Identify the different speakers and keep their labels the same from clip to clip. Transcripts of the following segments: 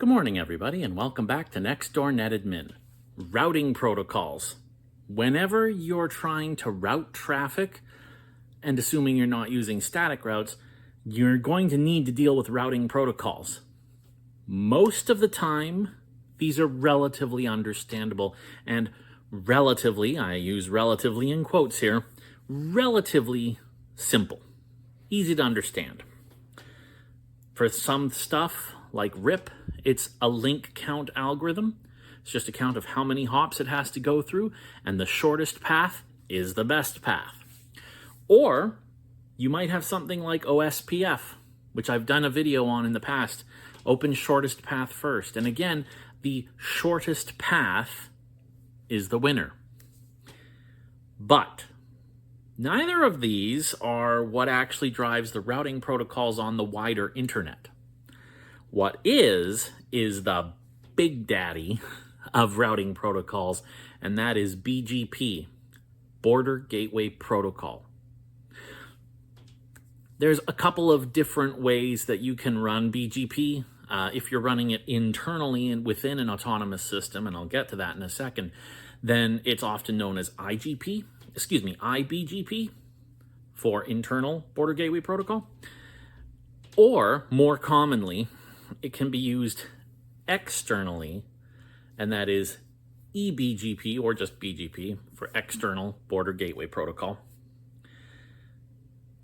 Speaker 1: Good morning, everybody, and welcome back to Nextdoor NetAdmin. Routing protocols. Whenever you're trying to route traffic, and assuming you're not using static routes, you're going to need to deal with routing protocols. Most of the time, these are relatively understandable, and relatively, I use relatively in quotes here, relatively simple, easy to understand. For some stuff, like RIP, it's a link count algorithm. It's just a count of how many hops it has to go through, and the shortest path is the best path. Or you might have something like OSPF, which I've done a video on in the past. Open shortest path first. And again, the shortest path is the winner. But neither of these are what actually drives the routing protocols on the wider internet. What is the big daddy of routing protocols, and that is BGP, Border Gateway Protocol. There's a couple of different ways that you can run BGP. If you're running it internally and within an autonomous system, and I'll get to that in a second, then it's often known as IBGP for Internal Border Gateway Protocol. Or, more commonly, it can be used externally, and that is eBGP, or just BGP, for External Border Gateway Protocol.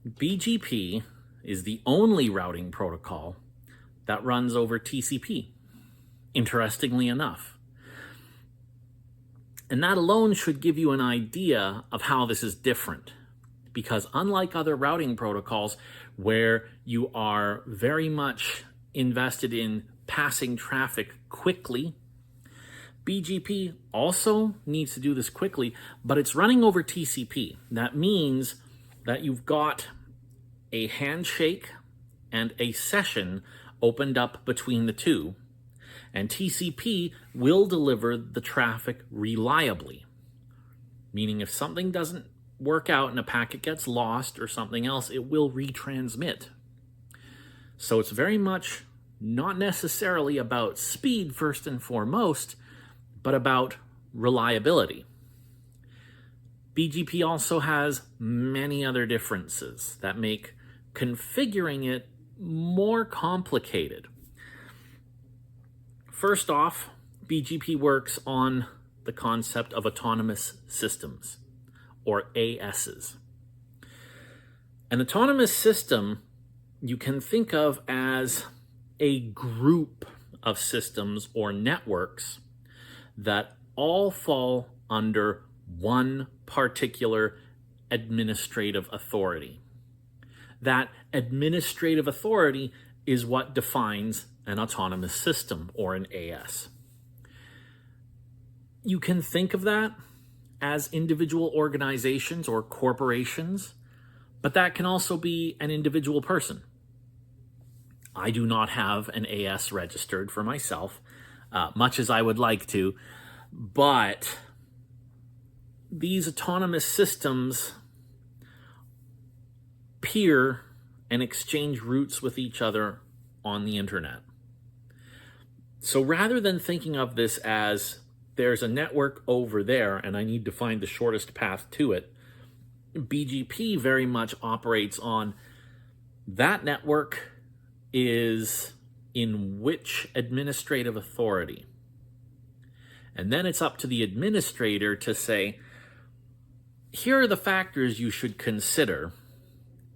Speaker 1: BGP is the only routing protocol that runs over TCP, interestingly enough. And that alone should give you an idea of how this is different, because unlike other routing protocols where you are very much invested in passing traffic quickly, BGP also needs to do this quickly, but it's running over TCP. That means that you've got a handshake and a session opened up between the two, and TCP will deliver the traffic reliably. Meaning if something doesn't work out and a packet gets lost or something else, it will retransmit. So it's very much not necessarily about speed first and foremost, but about reliability. BGP also has many other differences that make configuring it more complicated. First off, BGP works on the concept of autonomous systems, or ASs. An autonomous system you can think of as a group of systems or networks that all fall under one particular administrative authority. That administrative authority is what defines an autonomous system, or an AS. You can think of that as individual organizations or corporations, but that can also be an individual person. I do not have an AS registered for myself, much as I would like to, but these autonomous systems peer and exchange routes with each other on the internet. So rather than thinking of this as there's a network over there and I need to find the shortest path to it, BGP very much operates on that network is in which administrative authority. And then it's up to the administrator to say, here are the factors you should consider,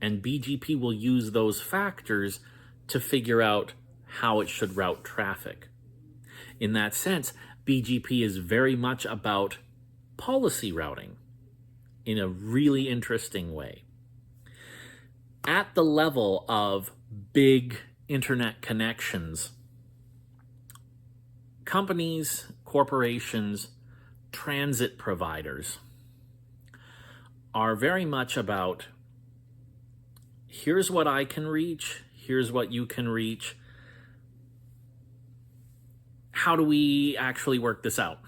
Speaker 1: and BGP will use those factors to figure out how it should route traffic. In that sense, BGP is very much about policy routing in a really interesting way. At the level of big internet connections, companies, corporations, transit providers are very much about, here's what I can reach, here's what you can reach. How do we actually work this out?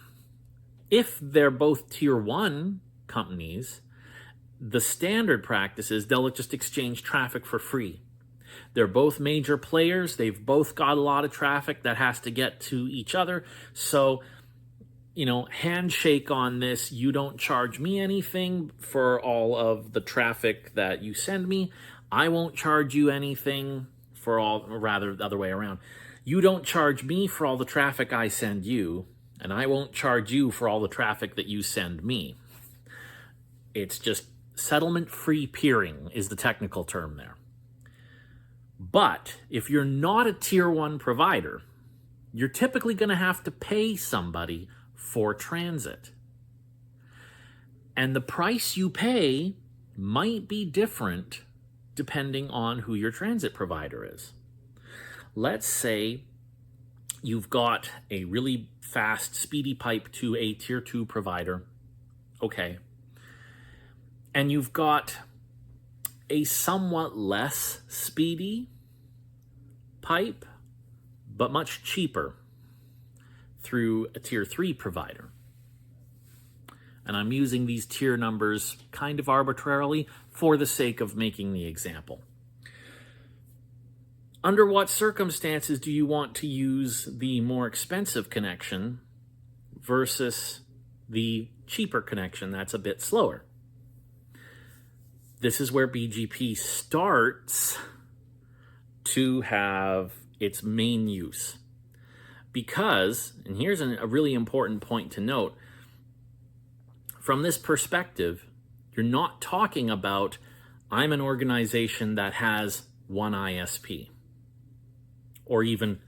Speaker 1: If they're both tier 1 companies, the standard practice is they'll just exchange traffic for free. They're both major players. They've both got a lot of traffic that has to get to each other. So, handshake on this. You don't charge me anything for all of the traffic that you send me. I won't charge you anything for the other way around. You don't charge me for all the traffic I send you, and I won't charge you for all the traffic that you send me. It's just settlement-free peering is the technical term there. But if you're not a tier 1 provider, you're typically going to have to pay somebody for transit. And the price you pay might be different depending on who your transit provider is. Let's say you've got a really fast, speedy pipe to a tier 2 provider. Okay. And you've got a somewhat less speedy pipe, but much cheaper through a tier 3 provider. And I'm using these tier numbers kind of arbitrarily for the sake of making the example. Under what circumstances do you want to use the more expensive connection versus the cheaper connection that's a bit slower? This is where BGP starts to have its main use. Because, and here's a really important point to note, from this perspective, you're not talking about, I'm an organization that has one ISP, or even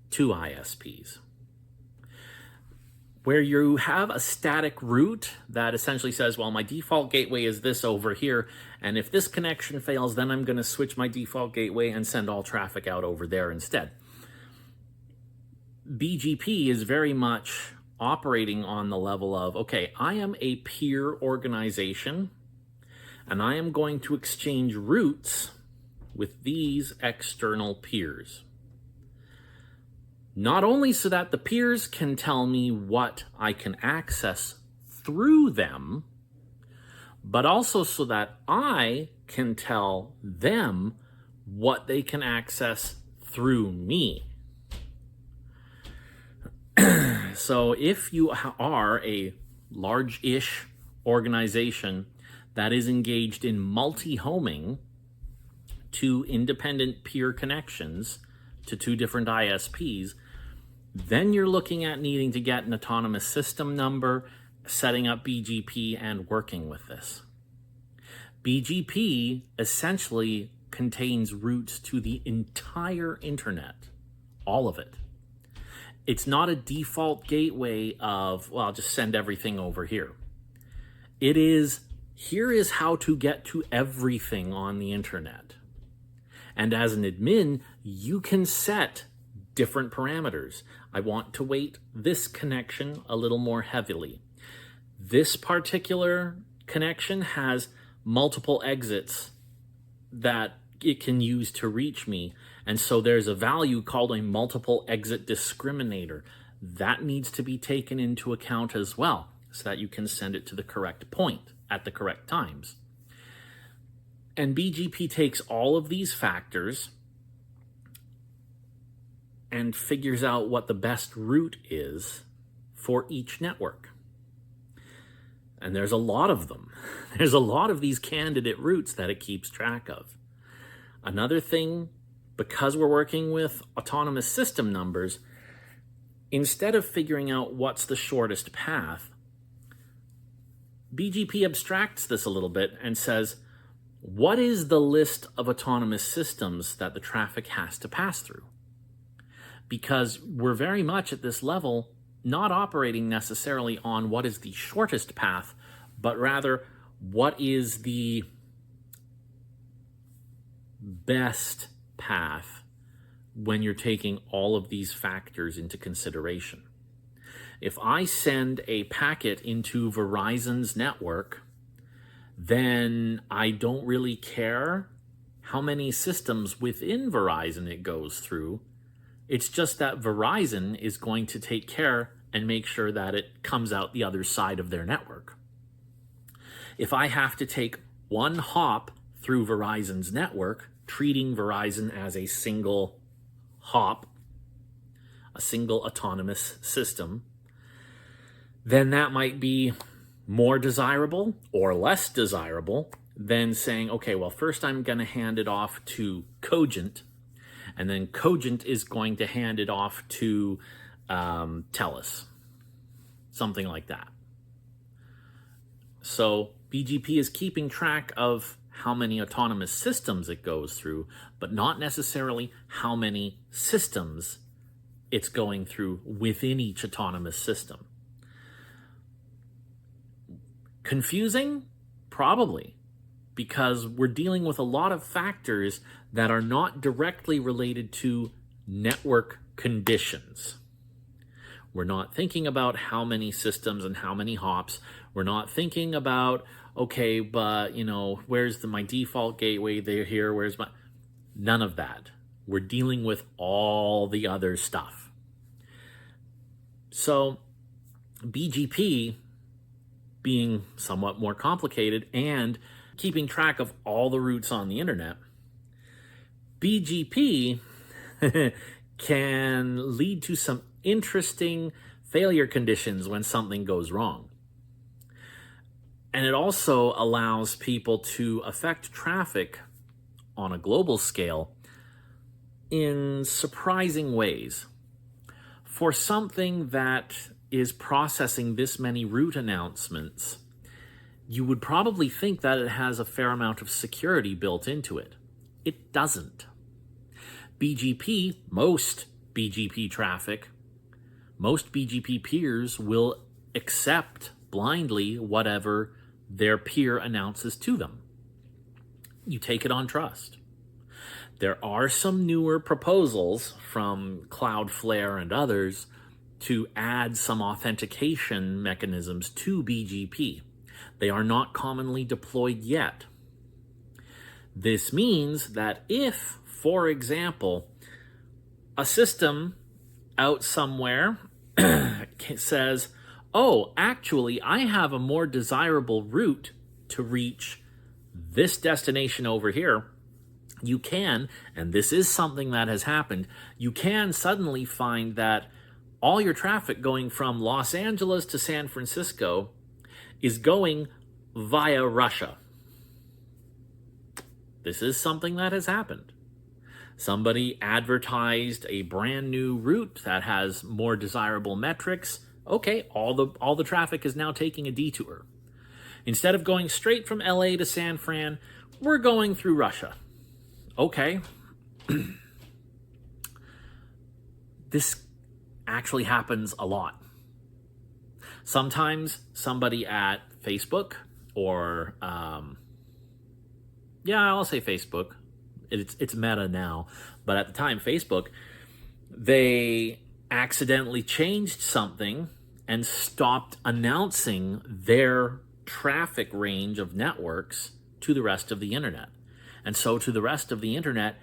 Speaker 1: two ISPs. Where you have a static route that essentially says, well, my default gateway is this over here, and if this connection fails, then I'm going to switch my default gateway and send all traffic out over there instead. BGP is very much operating on the level of, okay, I am a peer organization, and I am going to exchange routes with these external peers. Not only so that the peers can tell me what I can access through them, but also so that I can tell them what they can access through me. So if you are a large-ish organization that is engaged in multi-homing to independent peer connections to two different ISPs, then you're looking at needing to get an autonomous system number, setting up BGP, and working with this. BGP essentially contains routes to the entire internet, all of it. It's not a default gateway of, well, I'll just send everything over here. It is, here is how to get to everything on the internet. And as an admin, you can set different parameters. I want to weight this connection a little more heavily. This particular connection has multiple exits that it can use to reach me. And so there's a value called a multiple exit discriminator. That needs to be taken into account as well, so that you can send it to the correct point at the correct times. And BGP takes all of these factors and figures out what the best route is for each network. And there's a lot of them. There's a lot of these candidate routes that it keeps track of. Another thing, because we're working with autonomous system numbers, instead of figuring out what's the shortest path, BGP abstracts this a little bit and says, what is the list of autonomous systems that the traffic has to pass through? Because we're very much at this level not operating necessarily on what is the shortest path, but rather what is the best path when you're taking all of these factors into consideration. If I send a packet into Verizon's network, then I don't really care how many systems within Verizon it goes through. It's just that Verizon is going to take care and make sure that it comes out the other side of their network. If I have to take one hop through Verizon's network, treating Verizon as a single hop, a single autonomous system, then that might be more desirable or less desirable than saying, okay, well, first I'm going to hand it off to Cogent, and then Cogent is going to hand it off to TELUS, something like that. So BGP is keeping track of how many autonomous systems it goes through, but not necessarily how many systems it's going through within each autonomous system. Confusing? Probably, because we're dealing with a lot of factors that are not directly related to network conditions. We're not thinking about how many systems and how many hops. We're not thinking about, okay, but, where's my default gateway? They're here. Where's my... None of that. We're dealing with all the other stuff. So BGP, being somewhat more complicated and keeping track of all the routes on the internet, BGP can lead to some interesting failure conditions when something goes wrong. And it also allows people to affect traffic on a global scale in surprising ways. For something that is processing this many route announcements, you would probably think that it has a fair amount of security built into it. It doesn't. BGP, most BGP traffic, most BGP peers will accept blindly whatever their peer announces to them. You take it on trust. There are some newer proposals from Cloudflare and others to add some authentication mechanisms to BGP. They are not commonly deployed yet. This means that if, for example, a system out somewhere says, oh, actually, I have a more desirable route to reach this destination over here, you can, and this is something that has happened, you can suddenly find that all your traffic going from Los Angeles to San Francisco is going via Russia. This is something that has happened. Somebody advertised a brand new route that has more desirable metrics. Okay, all the traffic is now taking a detour. Instead of going straight from LA to San Fran, we're going through Russia. Okay. This actually happens a lot. Sometimes somebody at Facebook or, I'll say Facebook. It's Meta now, but at the time, Facebook, they accidentally changed something and stopped announcing their traffic range of networks to the rest of the internet. And so to the rest of the internet,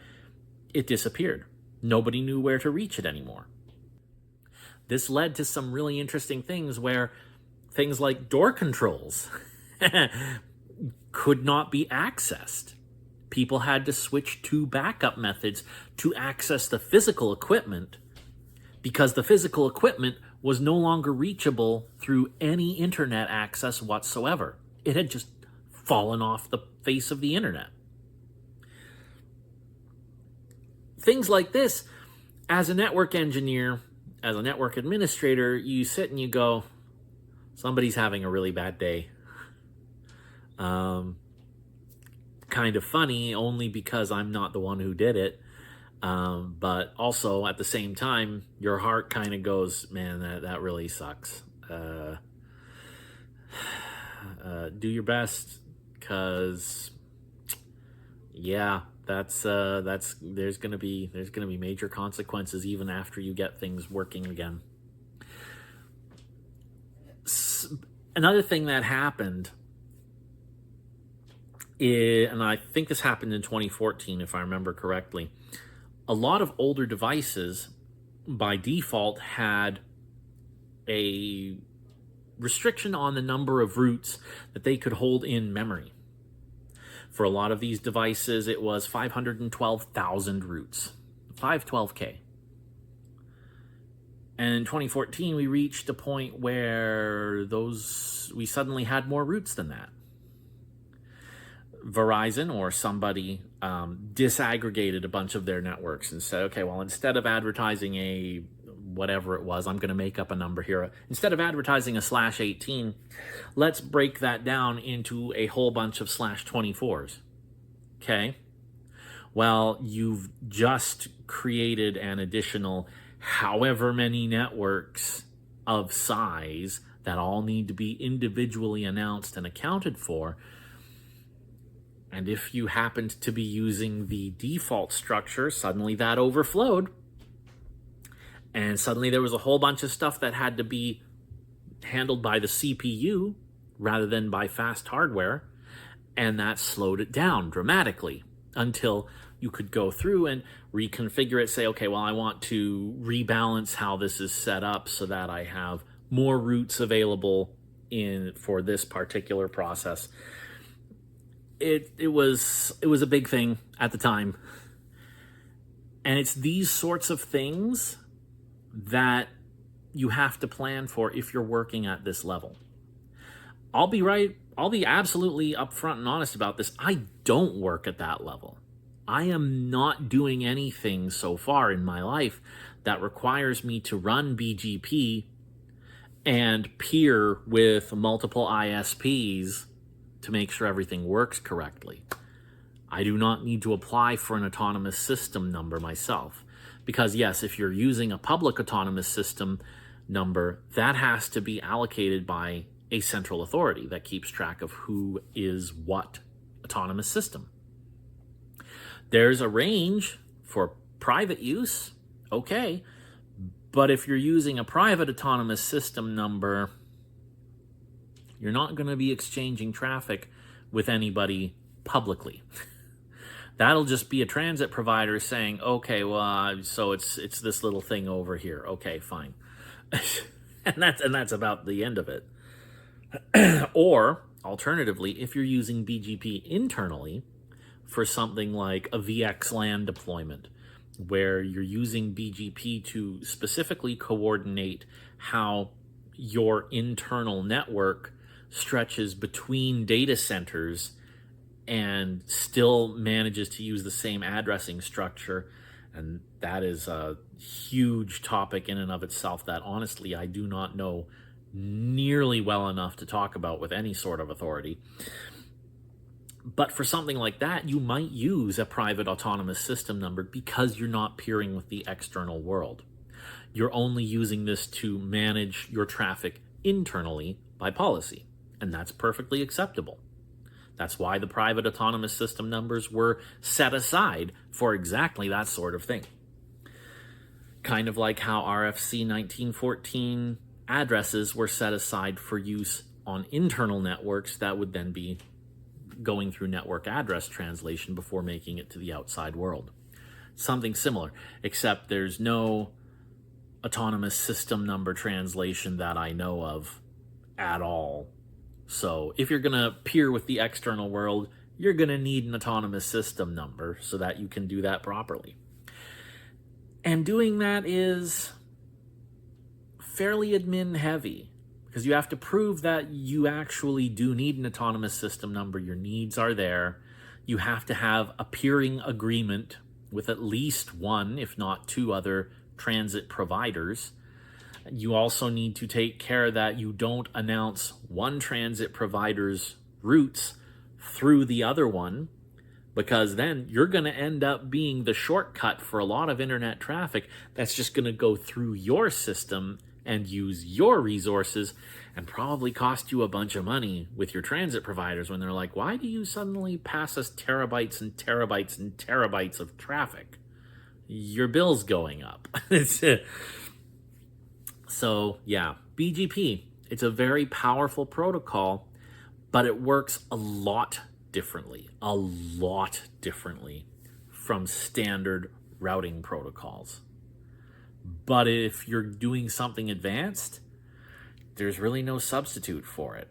Speaker 1: it disappeared. Nobody knew where to reach it anymore. This led to some really interesting things where things like door controls could not be accessed. People had to switch to backup methods to access the physical equipment because the physical equipment was no longer reachable through any internet access whatsoever. It had just fallen off the face of the internet. Things like this, as a network engineer, as a network administrator, you sit and you go, somebody's having a really bad day. Kind of funny, only because I'm not the one who did it. But also, at the same time, your heart kind of goes, man, that really sucks. Do your best, because, yeah, there's gonna be major consequences even after you get things working again. Another thing that happened, and I think this happened in 2014, if I remember correctly, a lot of older devices by default had a restriction on the number of routes that they could hold in memory. For a lot of these devices, it was 512,000 routes, 512K. And in 2014, we reached a point where we suddenly had more routes than that. Verizon or somebody disaggregated a bunch of their networks and said, okay, well, instead of advertising whatever it was, I'm going to make up a number here. Instead of advertising a /18, let's break that down into a whole bunch of /24s. Okay? Well, you've just created an additional however many networks of size that all need to be individually announced and accounted for. And if you happened to be using the default structure, suddenly that overflowed. And suddenly there was a whole bunch of stuff that had to be handled by the CPU rather than by fast hardware. And that slowed it down dramatically until you could go through and reconfigure it, say, okay, well, I want to rebalance how this is set up so that I have more routes available for this particular process. It was a big thing at the time. And it's these sorts of things that you have to plan for if you're working at this level. I'll be absolutely upfront and honest about this. I don't work at that level. I am not doing anything so far in my life that requires me to run BGP and peer with multiple ISPs to make sure everything works correctly. I do not need to apply for an autonomous system number myself. Because yes, if you're using a public autonomous system number, that has to be allocated by a central authority that keeps track of who is what autonomous system. There's a range for private use, okay, but if you're using a private autonomous system number, you're not going to be exchanging traffic with anybody publicly. That'll just be a transit provider saying, okay, well, so it's this little thing over here. Okay, fine. and that's about the end of it. Or, alternatively, if you're using BGP internally for something like a VXLAN deployment, where you're using BGP to specifically coordinate how your internal network stretches between data centers and still manages to use the same addressing structure. And that is a huge topic in and of itself that honestly I do not know nearly well enough to talk about with any sort of authority. But for something like that, you might use a private autonomous system number because you're not peering with the external world. You're only using this to manage your traffic internally by policy, and that's perfectly acceptable. That's why the private autonomous system numbers were set aside for exactly that sort of thing. Kind of like how RFC 1914 addresses were set aside for use on internal networks that would then be going through network address translation before making it to the outside world. Something similar, except there's no autonomous system number translation that I know of at all. So if you're going to peer with the external world, you're going to need an autonomous system number so that you can do that properly. And doing that is fairly admin heavy, because you have to prove that you actually do need an autonomous system number. Your needs are there. You have to have a peering agreement with at least one, if not two other transit providers. You also need to take care that you don't announce one transit provider's routes through the other one, because then you're going to end up being the shortcut for a lot of internet traffic that's just going to go through your system and use your resources and probably cost you a bunch of money with your transit providers when they're like, why do you suddenly pass us terabytes and terabytes and terabytes of traffic? Your bill's going up. So yeah, BGP, it's a very powerful protocol, but it works a lot differently from standard routing protocols. But if you're doing something advanced, there's really no substitute for it.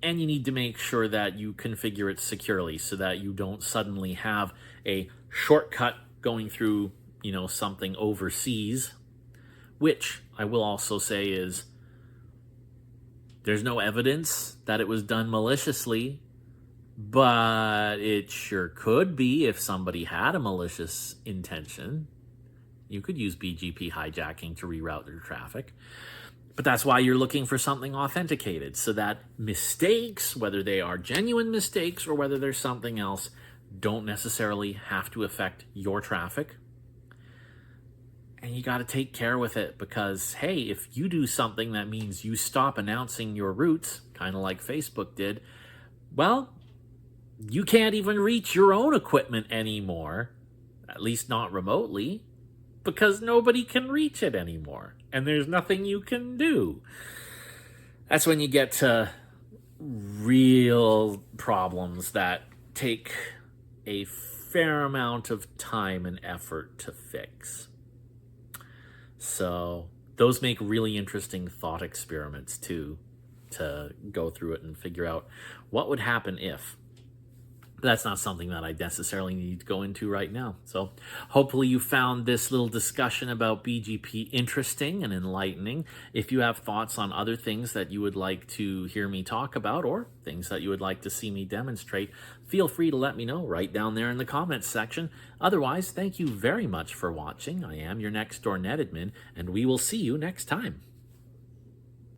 Speaker 1: And you need to make sure that you configure it securely so that you don't suddenly have a shortcut going through, something overseas, which I will also say is there's no evidence that it was done maliciously, but it sure could be if somebody had a malicious intention. You could use BGP hijacking to reroute their traffic. But that's why you're looking for something authenticated, so that mistakes, whether they are genuine mistakes or whether there's something else, don't necessarily have to affect your traffic. And you got to take care with it because, hey, if you do something that means you stop announcing your routes, kind of like Facebook did, well, you can't even reach your own equipment anymore, at least not remotely, because nobody can reach it anymore, and there's nothing you can do. That's when you get to real problems that take a fair amount of time and effort to fix. So those make really interesting thought experiments too, to go through it and figure out what would happen if. But that's not something that I necessarily need to go into right now. So hopefully you found this little discussion about BGP interesting and enlightening. If you have thoughts on other things that you would like to hear me talk about or things that you would like to see me demonstrate, feel free to let me know right down there in the comments section. Otherwise, thank you very much for watching. I am your next door NetAdmin, and we will see you next time.